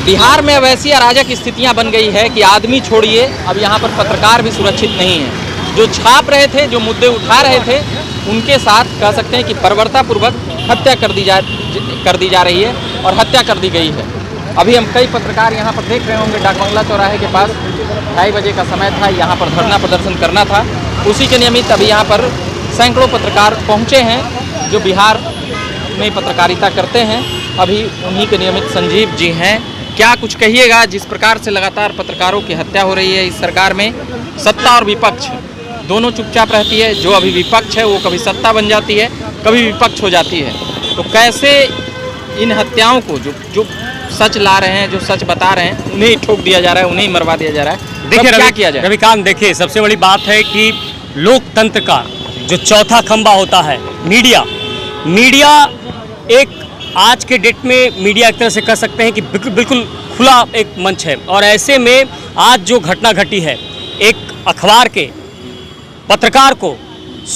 बिहार में अब ऐसी अराजक स्थितियां बन गई है कि आदमी छोड़िए, अब यहाँ पर पत्रकार भी सुरक्षित नहीं है। जो छाप रहे थे, जो मुद्दे उठा रहे थे, उनके साथ कह सकते हैं कि बर्बरतापूर्वक हत्या कर दी जा रही है और हत्या कर दी गई है। अभी हम कई पत्रकार यहाँ पर देख रहे होंगे, डाकबंगला चौराहे के पास 2:30 बजे का समय था, यहाँ पर धरना प्रदर्शन करना था। उसी के नियमित अभी यहाँ पर सैकड़ों पत्रकार पहुँचे हैं जो बिहार में पत्रकारिता करते हैं। अभी उन्हीं के नियमित संजीव जी हैं। क्या कुछ कहिएगा, जिस प्रकार से लगातार पत्रकारों की हत्या हो रही है इस सरकार में, सत्ता और विपक्ष दोनों चुपचाप रहती है। जो अभी विपक्ष है वो कभी सत्ता बन जाती है, कभी विपक्ष हो जाती है। तो कैसे इन हत्याओं को जो सच ला रहे हैं, जो सच बता रहे हैं, उन्हें ठोक दिया जा रहा है, उन्हें मरवा दिया जा रहा है। देखिए क्या किया जाए? रविकांत, देखिए सबसे बड़ी बात है कि लोकतंत्र का जो चौथा खंभा होता है मीडिया एक आज के डेट में मीडिया एक तरह से कह सकते हैं कि बिल्कुल खुला एक मंच है। और ऐसे में आज जो घटना घटी है, एक अखबार के पत्रकार को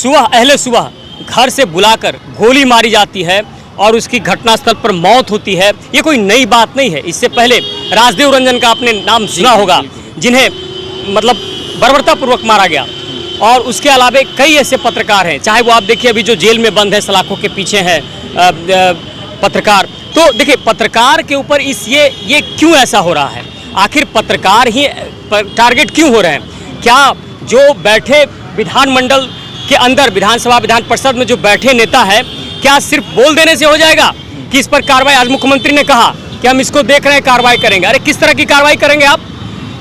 अहले सुबह घर से बुलाकर गोली मारी जाती है और उसकी घटनास्थल पर मौत होती है। ये कोई नई बात नहीं है। इससे पहले राजदेव रंजन का आपने नाम सुना होगा, जिन्हें मतलब बर्बरतापूर्वक मारा गया। और उसके अलावा कई ऐसे पत्रकार हैं, चाहे वो आप देखिए अभी जो जेल में बंद है, सलाखों के पीछे हैं पत्रकार। तो देखिए पत्रकार के ऊपर ये क्यों ऐसा हो रहा है? आखिर पत्रकार ही टारगेट क्यों हो रहे हैं? क्या जो बैठे विधानमंडल के अंदर, विधानसभा विधान परिषद में जो बैठे नेता है, क्या सिर्फ बोल देने से हो जाएगा कि इस पर कार्रवाई? आज मुख्यमंत्री ने कहा कि हम इसको देख रहे हैं, कार्रवाई करेंगे। अरे किस तरह की कार्रवाई करेंगे आप?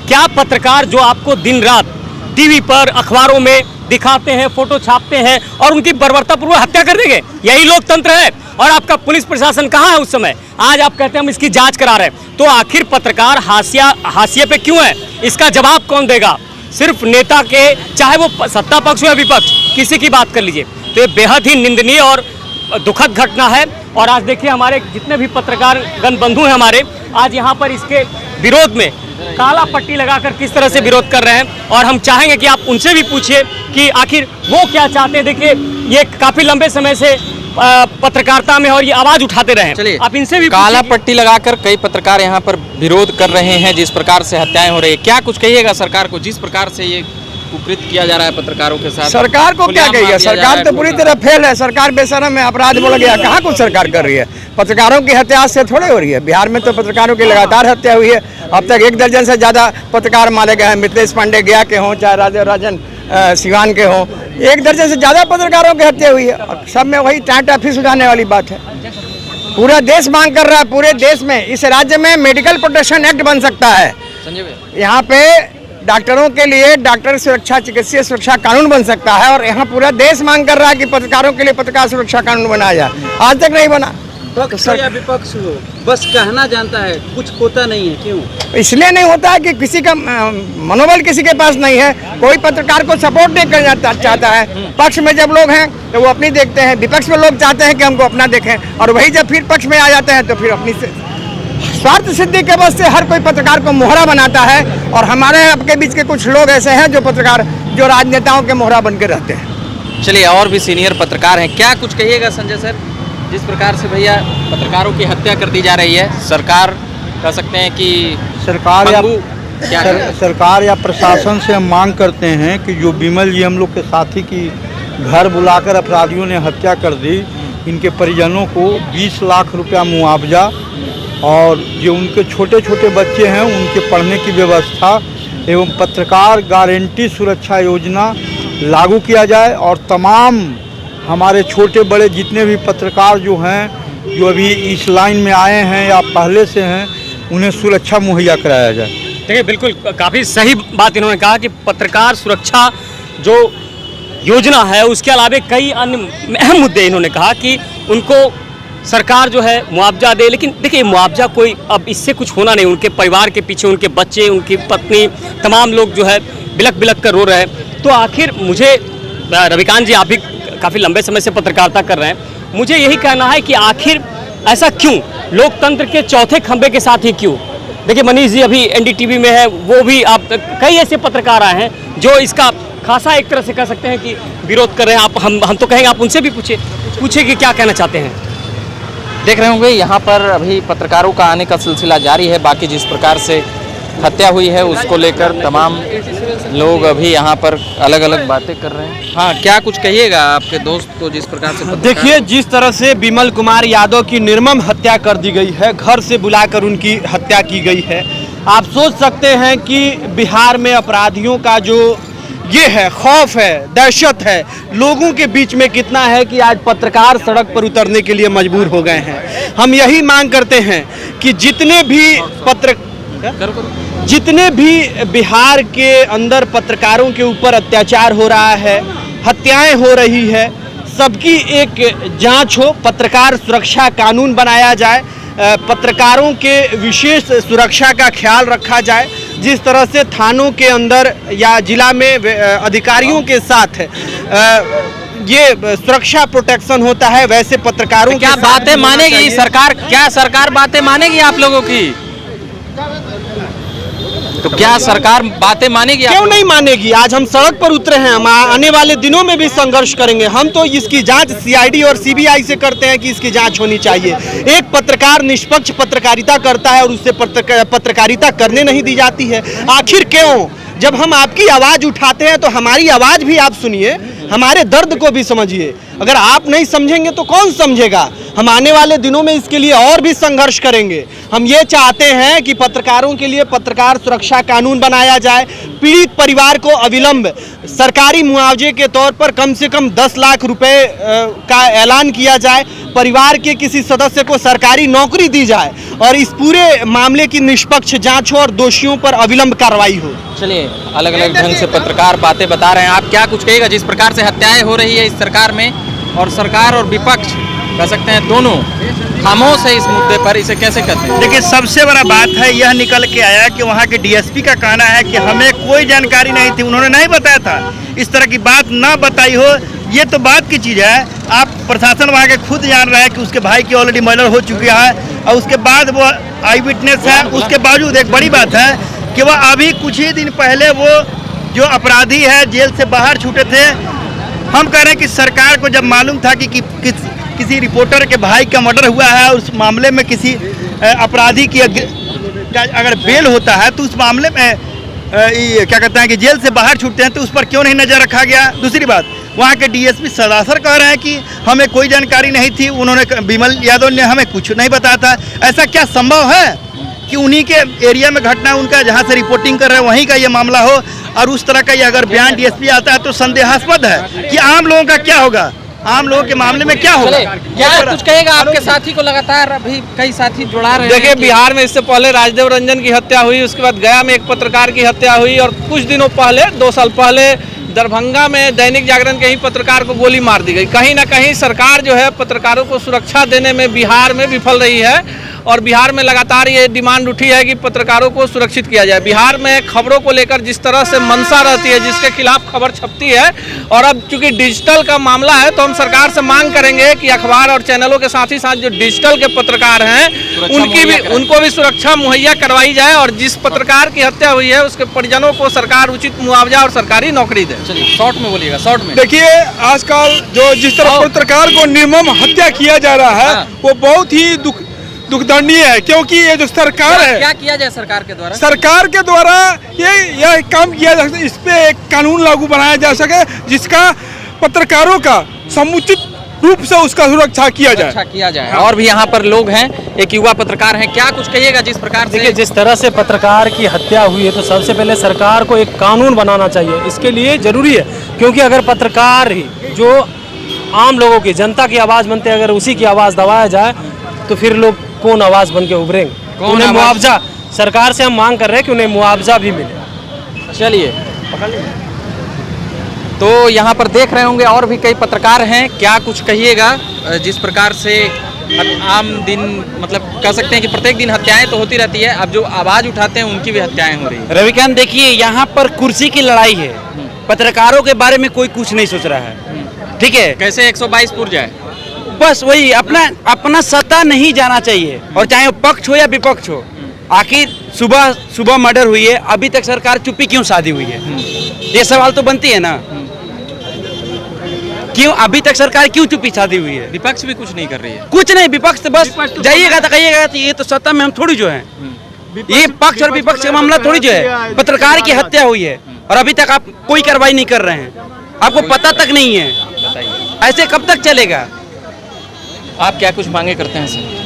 क्या पत्रकार जो आपको दिन रात टीवी पर, अखबारों में दिखाते हैं, फोटो छापते हैं और उनकी बर्बरतापूर्वक हत्या कर देंगे? यही लोकतंत्र है। और आपका पुलिस प्रशासन कहाँ है उस समय? आज आप कहते हैं हम इसकी जांच करा रहे हैं। तो आखिर पत्रकार हाशिए पे क्यों है? इसका जवाब कौन देगा? सिर्फ नेता के, चाहे वो सत्ता पक्ष हो या विपक्ष, किसी की बात कर लीजिए। तो ये बेहद ही निंदनीय और दुखद घटना है। और आज देखिए हमारे जितने भी पत्रकार गण बंधु हैं हमारे, आज यहाँ पर इसके विरोध में काला पट्टी लगाकर किस तरह से विरोध कर रहे हैं। और हम चाहेंगे कि आप उनसे भी पूछिए कि आखिर वो क्या चाहते हैं। देखिए ये काफी लंबे समय से पत्रकारिता में और ये आवाज उठाते रहे। चलिए आप इनसे भी काला पट्टी लगाकर कई पत्रकार यहाँ पर विरोध कर रहे हैं, जिस प्रकार से हत्याएं हो रही है। क्या कुछ कहिएगा सरकार को, जिस प्रकार से ये कुकृत किया जा रहा है पत्रकारों के साथ? सरकार को क्या कहिएगा? सरकार तो पूरी तरह फेल है। सरकार बेशरम है, अपराध बढ़ गया। कहाँ कुछ सरकार कर रही है? पत्रकारों की हत्या से थोड़े हो रही है। बिहार में तो पत्रकारों की लगातार हत्या हुई है। अब तक 1 दर्जन से ज़्यादा पत्रकार मारे गए हैं। मिथिलेश पांडे गया के हों, चाहे राजदेव राजन सिवान के हों, 1 दर्जन से ज़्यादा पत्रकारों की हत्या हुई है। और सब में वही टाँटा फिस उठाने वाली बात है। पूरा देश मांग कर रहा है, पूरे देश में, इस राज्य में मेडिकल प्रोटेक्शन एक्ट बन सकता है। यहाँ पे डॉक्टरों के लिए डॉक्टर सुरक्षा, चिकित्सीय सुरक्षा कानून बन सकता है। और यहाँ पूरा देश मांग कर रहा है कि पत्रकारों के लिए पत्रकार सुरक्षा कानून बनाया जाए। आज तक नहीं बना। पक्ष या विपक्ष हो, बस कहना जानता है, कुछ होता नहीं है। क्यों? इसलिए नहीं होता है कि किसी का मनोबल किसी के पास नहीं है। कोई पत्रकार को सपोर्ट नहीं करना चाहता है। पक्ष में जब लोग हैं तो वो अपनी देखते हैं, विपक्ष में लोग चाहते हैं कि हमको अपना देखें। और वही जब फिर पक्ष में आ जाते हैं तो फिर अपनी स्वार्थ सिद्धि के वजह से हर कोई पत्रकार को मोहरा बनाता है। और हमारे आपके बीच के कुछ लोग ऐसे हैं जो पत्रकार, जो राजनेताओं के मोहरा बन के रहते हैं। चलिए और भी सीनियर पत्रकार हैं, क्या कुछ कहिएगा संजय सर, जिस प्रकार से भैया पत्रकारों की हत्या कर दी जा रही है? सरकार कह सकते हैं कि सरकार या प्रशासन से हम मांग करते हैं कि जो बिमल जी हम लोग के साथी की घर बुलाकर अपराधियों ने हत्या कर दी, इनके परिजनों को 20 लाख रुपया मुआवजा और जो उनके छोटे छोटे बच्चे हैं उनके पढ़ने की व्यवस्था एवं पत्रकार गारंटी सुरक्षा योजना लागू किया जाए। और तमाम हमारे छोटे बड़े जितने भी पत्रकार जो हैं, जो अभी इस लाइन में आए हैं या पहले से हैं, उन्हें सुरक्षा मुहैया कराया जाए। देखिए बिल्कुल काफ़ी सही बात इन्होंने कहा कि पत्रकार सुरक्षा जो योजना है, उसके अलावा कई अन्य अहम मुद्दे इन्होंने कहा कि उनको सरकार जो है मुआवजा दे। लेकिन देखिए मुआवजा कोई, अब इससे कुछ होना नहीं। उनके परिवार के पीछे उनके बच्चे, उनकी पत्नी, तमाम लोग जो है बिलक बिलक कर रो रहे हैं। तो आखिर मुझे, रविकांत जी आप भी काफ़ी लंबे समय से पत्रकारिता कर रहे हैं, मुझे यही कहना है कि आखिर ऐसा क्यों? लोकतंत्र के चौथे खंभे के साथ ही क्यों? देखिए मनीष जी अभी एनडीटीवी में है, वो भी, आप कई ऐसे पत्रकार आए हैं जो इसका खासा एक तरह से कह सकते हैं कि विरोध कर रहे हैं। आप हम तो कहेंगे आप उनसे भी पूछिए कि क्या कहना चाहते हैं। देख रहे होंगे यहाँ पर अभी पत्रकारों का आने का सिलसिला जारी है। बाकी जिस प्रकार से हत्या हुई है उसको लेकर तमाम लोग अभी यहाँ पर अलग अलग बातें कर रहे हैं। हाँ, क्या कुछ कहिएगा आपके दोस्त को जिस प्रकार से देखिए, जिस तरह से विमल कुमार यादव की निर्मम हत्या कर दी गई है, घर से बुलाकर उनकी हत्या की गई है। आप सोच सकते हैं कि बिहार में अपराधियों का जो ये है खौफ है, दहशत है लोगों के बीच में कितना है कि आज पत्रकार सड़क पर उतरने के लिए मजबूर हो गए हैं। हम यही मांग करते हैं कि जितने भी बिहार के अंदर पत्रकारों के ऊपर अत्याचार हो रहा है, हत्याएं हो रही है, सबकी एक जांच हो, पत्रकार सुरक्षा कानून बनाया जाए, पत्रकारों के विशेष सुरक्षा का ख्याल रखा जाए। जिस तरह से थानों के अंदर या जिला में अधिकारियों के साथ ये सुरक्षा प्रोटेक्शन होता है, वैसे पत्रकारों क्या बातें मानेगी सरकार? क्या सरकार बातें मानेगी आप लोगों की? तो क्या सरकार बातें मानेगी? क्यों नहीं मानेगी? आज हम सड़क पर उतरे हैं, हम आने वाले दिनों में भी संघर्ष करेंगे। हम तो इसकी जांच सीआईडी और सीबीआई से करते हैं कि इसकी जांच होनी चाहिए। एक पत्रकार निष्पक्ष पत्रकारिता करता है और उससे पत्रकारिता करने नहीं दी जाती है। आखिर क्यों? जब हम आपकी आवाज़ उठाते हैं तो हमारी आवाज़ भी आप सुनिए, हमारे दर्द को भी समझिए। अगर आप नहीं समझेंगे तो कौन समझेगा? हम आने वाले दिनों में इसके लिए और भी संघर्ष करेंगे। हम ये चाहते हैं कि पत्रकारों के लिए पत्रकार सुरक्षा कानून बनाया जाए, पीड़ित परिवार को अविलंब सरकारी मुआवजे के तौर पर कम से कम 10 लाख रुपए का ऐलान किया जाए, परिवार के किसी सदस्य को सरकारी नौकरी दी जाए और इस पूरे मामले की निष्पक्ष जांच हो और दोषियों पर अविलंब कार्रवाई हो। चलिए, अलग अलग ढंग से पत्रकार बातें बता रहे हैं। आप क्या कुछ कहिएगा जिस प्रकार से हत्याएं हो रही है इस सरकार में, और सरकार और विपक्ष कह सकते हैं दोनों खामोश है इस मुद्दे पर, इसे कैसे कहते हैं? देखिए, सबसे बड़ा बात है यह निकल के आया कि वहाँ के डीएसपी का कहना है कि हमें कोई जानकारी नहीं थी, उन्होंने नहीं बताया था। इस तरह की बात ना बताई हो, ये तो बात की चीज़ है। आप प्रशासन वहाँ के खुद जान रहे हैं कि उसके भाई की ऑलरेडी मर्डर हो चुकी है और उसके बाद वो आई विटनेस है। उसके बावजूद एक बड़ी बात है कि वह अभी कुछ ही दिन पहले वो जो अपराधी है जेल से बाहर छूटे थे। हम कह रहे हैं कि सरकार को जब मालूम था कि किसी रिपोर्टर के भाई का मर्डर हुआ है, उस मामले में किसी अपराधी की अगर बेल होता है तो उस मामले में क्या कहते हैं कि जेल से बाहर छूटते हैं, तो उस पर क्यों नहीं नज़र रखा गया? दूसरी बात, वहाँ के डीएसपी सदासर कह रहे हैं कि हमें कोई जानकारी नहीं थी, उन्होंने विमल यादव ने हमें कुछ नहीं बताया था। ऐसा क्या संभव है कि उन्हीं के एरिया में घटना, उनका जहाँ से रिपोर्टिंग कर रहे हैं वहीं का ये मामला हो और उस तरह का ये अगर बयान डीएसपी आता है तो संदेहास्पद है कि आम लोगों का क्या होगा, आम लोगों के मामले में क्या होगा? क्या कुछ कहेगा? आपके साथी को लगातार अभी कई साथी जुड़ा रहे हैं। देखिए, बिहार में इससे पहले राजदेव रंजन की हत्या हुई, उसके बाद गया में एक पत्रकार की हत्या हुई और कुछ दिनों पहले 2 साल पहले दरभंगा में दैनिक जागरण के ही पत्रकार को गोली मार दी गई। कहीं ना कहीं सरकार जो है पत्रकारों को सुरक्षा देने में बिहार में विफल रही है और बिहार में लगातार ये डिमांड उठी है कि पत्रकारों को सुरक्षित किया जाए। बिहार में खबरों को लेकर जिस तरह से मंशा रहती है, जिसके खिलाफ खबर छपती है, और अब चूंकि डिजिटल का मामला है तो हम सरकार से मांग करेंगे कि अखबार और चैनलों के साथ ही साथ जो डिजिटल के पत्रकार हैं उनको भी सुरक्षा मुहैया करवाई जाए और जिस पत्रकार की हत्या हुई है उसके परिजनों को सरकार उचित मुआवजा और सरकारी नौकरी दे। चलिए, शॉर्ट में बोलिएगा, शॉर्ट में। देखिए, आजकल जो जिस तरह पत्रकार को निर्मम हत्या किया जा रहा है वो बहुत ही दुखदंडनीय है, क्योंकि ये जो सरकार है, क्या किया जाए सरकार के द्वारा? सरकार के द्वारा यह काम किया जा सके, इस पे एक कानून लागू बनाया जा सके जिसका पत्रकारों का समुचित रूप से उसका सुरक्षा किया जाए। और भी यहाँ पर लोग हैं, एक युवा पत्रकार हैं, क्या कुछ कहिएगा जिस प्रकार से? देखिए, जिस तरह से पत्रकार की हत्या हुई है तो सबसे पहले सरकार को एक कानून बनाना चाहिए। इसके लिए जरूरी है, क्योंकि अगर पत्रकार ही जो आम लोगों की, जनता की आवाज़ बनते हैं, अगर उसी की आवाज़ दबाया जाए तो फिर लोग कौन आवाज़ बन के उभरेंगे? उन्हें मुआवजा, सरकार से हम मांग कर रहे हैं कि उन्हें मुआवजा भी मिले। चलिए, तो यहाँ पर देख रहे होंगे और भी कई पत्रकार हैं, क्या कुछ कहिएगा जिस प्रकार से आम दिन, मतलब कह सकते हैं कि प्रत्येक दिन हत्याएं तो होती रहती है, अब जो आवाज़ उठाते हैं उनकी भी हत्याएं हो रही है। रविकांत, देखिए, यहाँ पर कुर्सी की लड़ाई है, पत्रकारों के बारे में कोई कुछ नहीं सोच रहा है। ठीक है, कैसे 122 पुर जाए, बस वही अपना सत्ता नहीं जाना चाहिए, और चाहे वो पक्ष हो या विपक्ष हो। आखिर सुबह मर्डर हुई है, अभी तक सरकार चुप्पी क्यों साधी हुई है? ये सवाल तो बनती है ना। क्यों अभी तक सरकार क्यों चुप्पी साधी हुई है? विपक्ष भी कुछ नहीं कर रही है। कुछ नहीं, विपक्ष तो बस जाइएगा तो कहिएगा तो ये तो सत्ता में हम थोड़ी जो हैं। ये पक्ष और विपक्ष का मामला थोड़ी जो है। पत्रकार की हत्या हुई है और अभी तक आप कोई कार्रवाई नहीं कर रहे हैं, आपको पता तक नहीं है। ऐसे कब तक चलेगा? आप क्या कुछ मांगे करते हैं सर?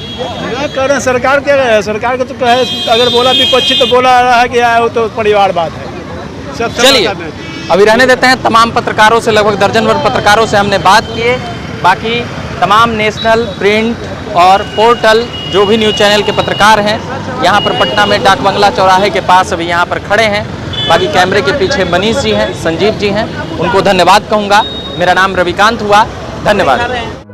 कर रहे हैं सरकार के, सरकार को तो कहे, अगर बोला विपक्षी तो बोला रहा है कि वो तो परिवारवाद है। सब चलिए अभी रहने देते हैं। तमाम पत्रकारों से, लगभग दर्जन भर पत्रकारों से हमने बात की है। बाकी तमाम नेशनल, प्रिंट और पोर्टल जो भी न्यूज़ चैनल के पत्रकार हैं यहाँ पर पटना में डाक बंगला चौराहे के पास अभी यहाँ पर खड़े हैं। बाकी कैमरे के पीछे मनीष जी हैं, संजीव जी हैं, उनको धन्यवाद कहूँगा। मेरा नाम रविकांत हुआ, धन्यवाद।